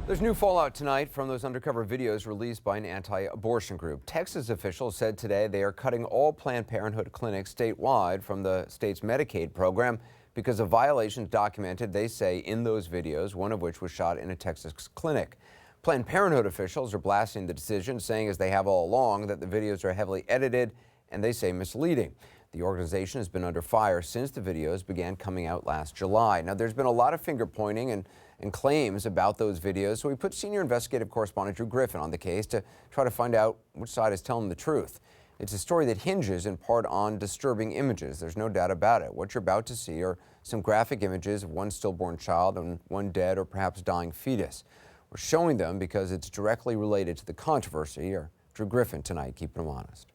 There's new fallout tonight from those undercover videos released by an anti-abortion group. Texas officials said today they are cutting all Planned Parenthood clinics statewide from the state's Medicaid program because of violations documented, they say, in those videos, one of which was shot in a Texas clinic. Planned Parenthood officials are blasting the decision, saying, as they have all along, that the videos are heavily edited and, they say, misleading. The organization has been under fire since the videos began coming out last July. Now, there's been a lot of finger pointing and claims about those videos, so we put senior investigative correspondent Drew Griffin on the case to try to find out which side is telling the truth. It's a story that hinges in part on disturbing images. There's no doubt about it. What you're about to see are some graphic images of one stillborn child and one dead or perhaps dying fetus. We're showing them because it's directly related to the controversy. Drew Griffin tonight, keeping them honest.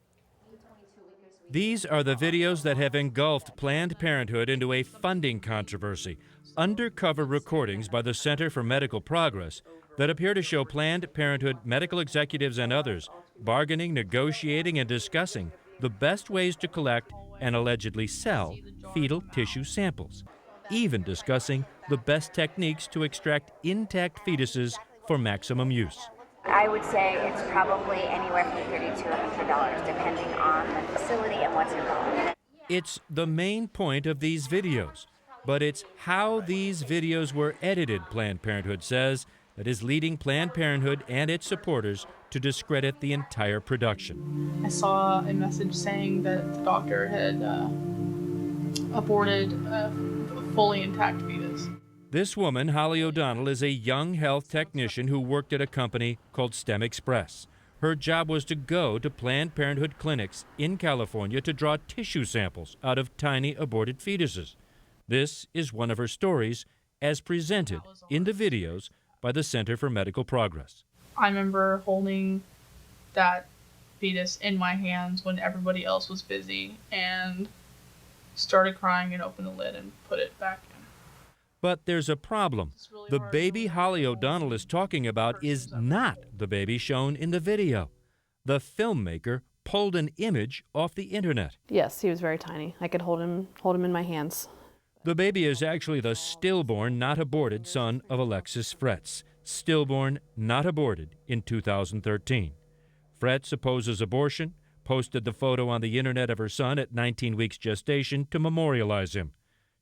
These are the videos that have engulfed Planned Parenthood into a funding controversy. Undercover recordings by the Center for Medical Progress that appear to show Planned Parenthood medical executives and others bargaining, negotiating, and discussing the best ways to collect and allegedly sell fetal tissue samples, even discussing the best techniques to extract intact fetuses for maximum use. I would say it's probably anywhere from $30 to $100, depending on the facility and what's involved. It's the main point of these videos, but it's how these videos were edited, Planned Parenthood says, that is leading Planned Parenthood and its supporters to discredit the entire production. I saw a message saying that the doctor had aborted a fully intact fetus. This woman, Holly O'Donnell, is a young health technician who worked at a company called STEM Express. Her job was to go to Planned Parenthood clinics in California to draw tissue samples out of tiny aborted fetuses. This is one of her stories as presented in the videos by the Center for Medical Progress. I remember holding that fetus in my hands when everybody else was busy and started crying and opened the lid and put it back in. But there's a problem. The baby Holly O'Donnell is talking about is not the baby shown in the video. The filmmaker pulled an image off the internet. Yes, he was very tiny. I could hold him in my hands. The baby is actually the stillborn, not aborted son of Alexis Fretz. Stillborn, not aborted in 2013. Fretz opposes abortion, posted the photo on the internet of her son at 19 weeks gestation to memorialize him.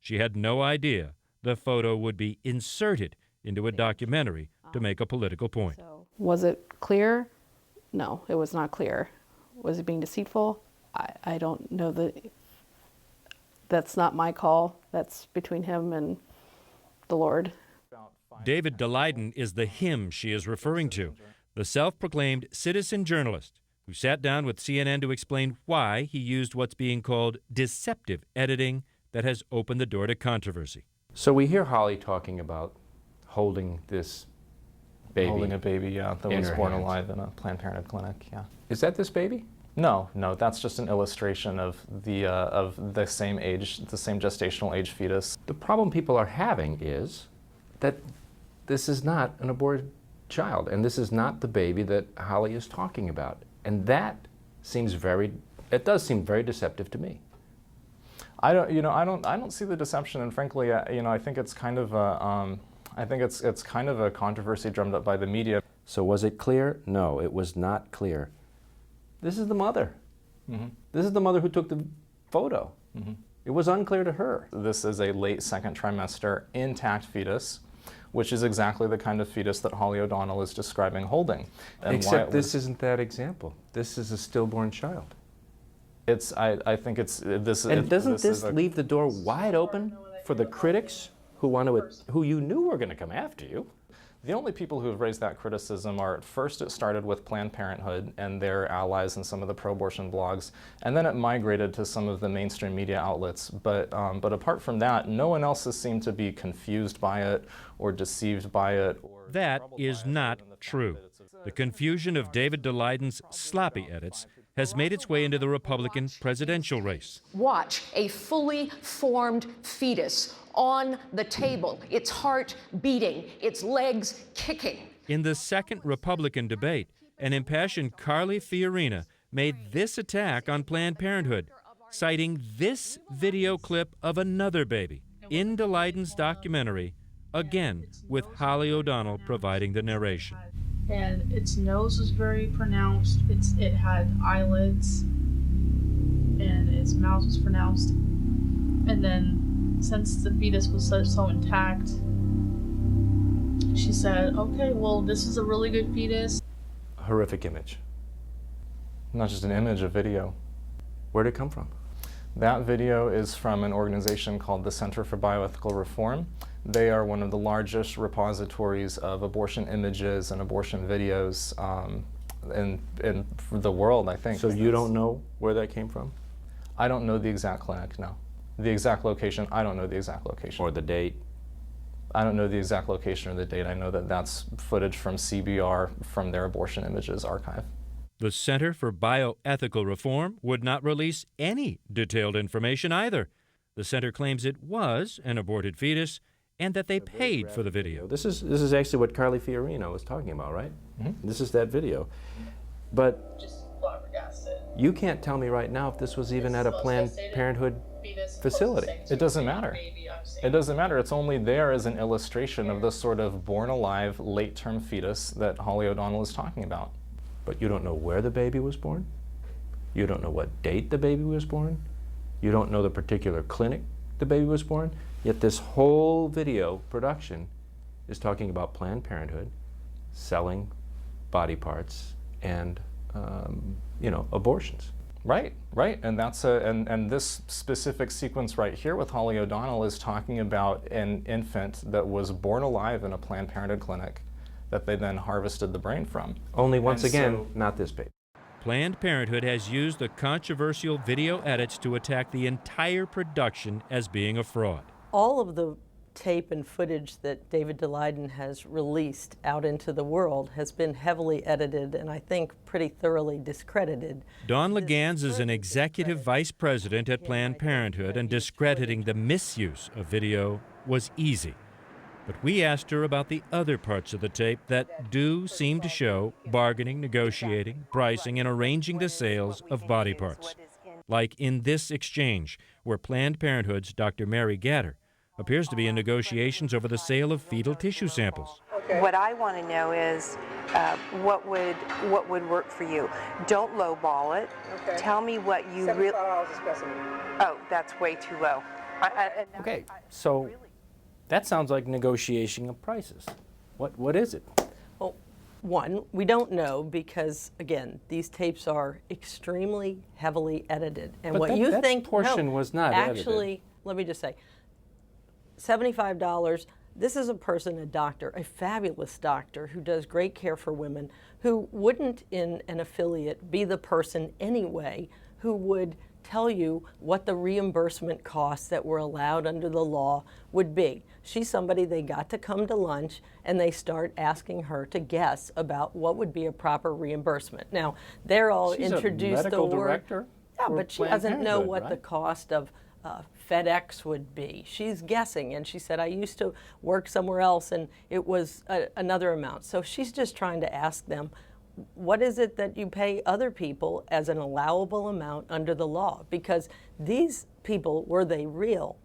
She had no idea the photo would be inserted into a documentary to make a political point. Was it clear? No, it was not clear. Was it being deceitful? I don't know. That's not my call. That's between him and the Lord. David Daleiden is the him she is referring to, the self-proclaimed citizen journalist who sat down with CNN to explain why he used what's being called deceptive editing that has opened the door to controversy. So we hear Holly talking about holding this baby. Holding a baby, yeah, that was born alive in a Planned Parenthood clinic, yeah. Is that this baby? No, that's just an illustration of the same age, the same gestational age fetus. The problem people are having is that this is not an aborted child, and this is not the baby that Holly is talking about. And that seems it does seem very deceptive to me. I don't see the deception, and frankly, I think it's kind of it's kind of a controversy drummed up by the media. So was it clear? No, it was not clear. This is the mother. Mm-hmm. This is the mother who took the photo. Mm-hmm. It was unclear to her. This is a late second trimester intact fetus, which is exactly the kind of fetus that Holly O'Donnell is describing holding. And except this isn't that example. This is a stillborn child. I think it's this. And doesn't this leave the door wide open for the critics who you knew were going to come after you? The only people who have raised that criticism are, at first it started with Planned Parenthood and their allies and some of the pro-abortion blogs, and then it migrated to some of the mainstream media outlets. But apart from that, no one else has seemed to be confused by it or deceived by it. That is not true. The confusion of David Daleiden's sloppy edits has made its way into the Republican presidential race. Watch a fully formed fetus on the table, its heart beating, its legs kicking. In the second Republican debate, an impassioned Carly Fiorina made this attack on Planned Parenthood, citing this video clip of another baby in Daleiden's documentary, again with Holly O'Donnell providing the narration. And its nose was very pronounced. It had eyelids, and its mouth was pronounced. And then, since the fetus was so intact, she said, "Okay, well, this is a really good fetus." Horrific image. Not just an image, a video. Where'd it come from? That video is from an organization called the Center for Bioethical Reform. They are one of the largest repositories of abortion images and abortion videos in the world, I think. So you don't know where that came from? I don't know the exact clinic, no. The exact location, I don't know the exact location. Or the date? I don't know the exact location or the date. I know that that's footage from CBR from their abortion images archive. The Center for Bioethical Reform would not release any detailed information either. The center claims it was an aborted fetus and that they paid for the video. This is actually what Carly Fiorina was talking about, right? Mm-hmm. This is that video. But Just flabbergasted. you can't tell me right now if this was even at a Planned Parenthood facility. It doesn't matter. It doesn't matter. It's only there as an illustration of the sort of born alive, late-term fetus that Holly O'Donnell is talking about. But you don't know where the baby was born? You don't know what date the baby was born? You don't know the particular clinic the baby was born? Yet this whole video production is talking about Planned Parenthood selling body parts and, abortions. Right, right, and that's and this specific sequence right here with Holly O'Donnell is talking about an infant that was born alive in a Planned Parenthood clinic that they then harvested the brain from. Only once again, not this baby. Planned Parenthood has used the controversial video edits to attack the entire production as being a fraud. All of the tape and footage that David Daleiden has released out into the world has been heavily edited and I think pretty thoroughly discredited. Dawn Legans is an executive vice president at Planned Parenthood, and discrediting the misuse of video was easy. But we asked her about the other parts of the tape that do seem to show bargaining, negotiating, pricing, and arranging the sales of body parts. Like in this exchange, where Planned Parenthood's Dr. Mary Gatter appears to be in negotiations over the sale of fetal tissue samples. What I want to know is what would work for you. Don't lowball it. Okay. Tell me what you really. $75 a specimen. Oh, that's way too low. Okay, so that sounds like negotiation of prices. What is it? Well, one, we don't know because, again, these tapes are extremely heavily edited. And But what that- you that think portion was not edited. actually, let me just say, $75. This is a person, a doctor, a fabulous doctor who does great care for women, who wouldn't in an affiliate be the person anyway who would tell you what the reimbursement costs that were allowed under the law would be. She's somebody they got to come to lunch and they start asking her to guess about what would be a proper reimbursement. Now, they're all She's introduced a medical the word. director. Yeah, for but she Planned doesn't know Parenthood, what right? the cost of FedEx would be. She's guessing, and she said, I used to work somewhere else and it was another amount. So she's just trying to ask them, what is it that you pay other people as an allowable amount under the law? Because these people, were they real,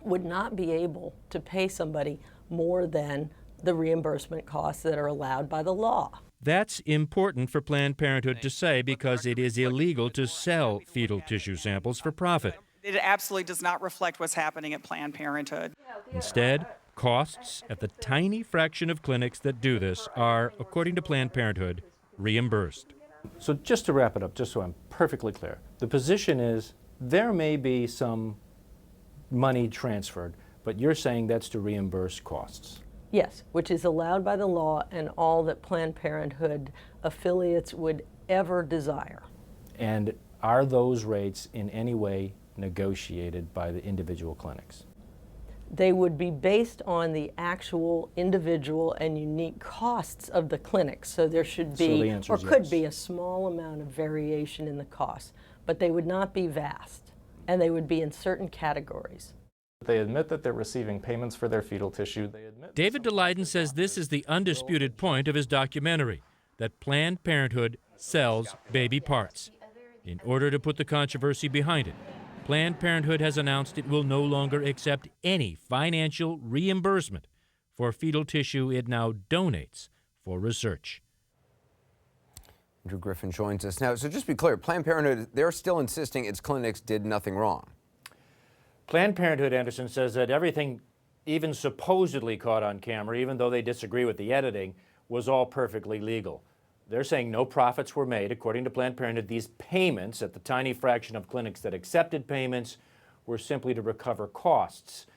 would not be able to pay somebody more than the reimbursement costs that are allowed by the law. That's important for Planned Parenthood to say because it is illegal to sell fetal tissue samples for profit. It absolutely does not reflect what's happening at Planned Parenthood. Instead, costs at the tiny fraction of clinics that do this are, according to Planned Parenthood, reimbursed. So just to wrap it up, just so I'm perfectly clear, the position is there may be some money transferred, but you're saying that's to reimburse costs. Yes, which is allowed by the law and all that Planned Parenthood affiliates would ever desire. And are those rates in any way negotiated by the individual clinics? They would be based on the actual individual and unique costs of the clinics. So there should So the be, answer or is could yes. be, a small amount of variation in the costs, but they would not be vast, and they would be in certain categories. They admit that they're receiving payments for their fetal tissue. They admit David Daleiden says this is the undisputed point of his documentary, that Planned Parenthood sells baby parts. In order to put the controversy behind it, Planned Parenthood has announced it will no longer accept any financial reimbursement for fetal tissue it now donates for research. Andrew Griffin joins us now. So just to be clear, Planned Parenthood, they're still insisting its clinics did nothing wrong. Planned Parenthood, Anderson, says that everything even supposedly caught on camera, even though they disagree with the editing, was all perfectly legal. They're saying no profits were made. According to Planned Parenthood, these payments at the tiny fraction of clinics that accepted payments were simply to recover costs.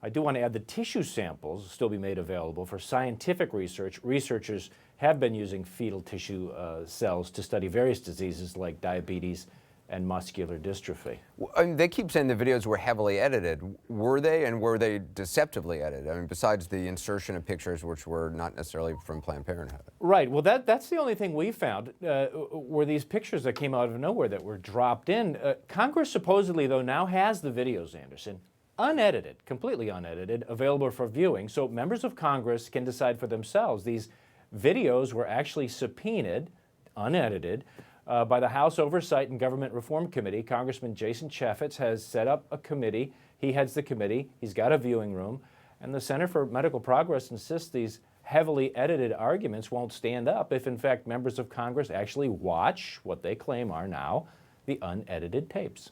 I do want to add the tissue samples will still be made available for scientific research. Researchers have been using fetal tissue cells to study various diseases like diabetes and muscular dystrophy. I mean, they keep saying the videos were heavily edited. Were they, and were they deceptively edited? I mean, besides the insertion of pictures which were not necessarily from Planned Parenthood. Right. Well, that's the only thing we found were these pictures that came out of nowhere that were dropped in. Congress supposedly, though, now has the videos, Anderson, unedited, completely unedited, available for viewing, so members of Congress can decide for themselves. These videos were actually subpoenaed, unedited, by the House Oversight and Government Reform Committee. Congressman Jason Chaffetz has set up a committee. He heads the committee. He's got a viewing room. And the Center for Medical Progress insists these heavily edited arguments won't stand up if, in fact, members of Congress actually watch what they claim are now the unedited tapes.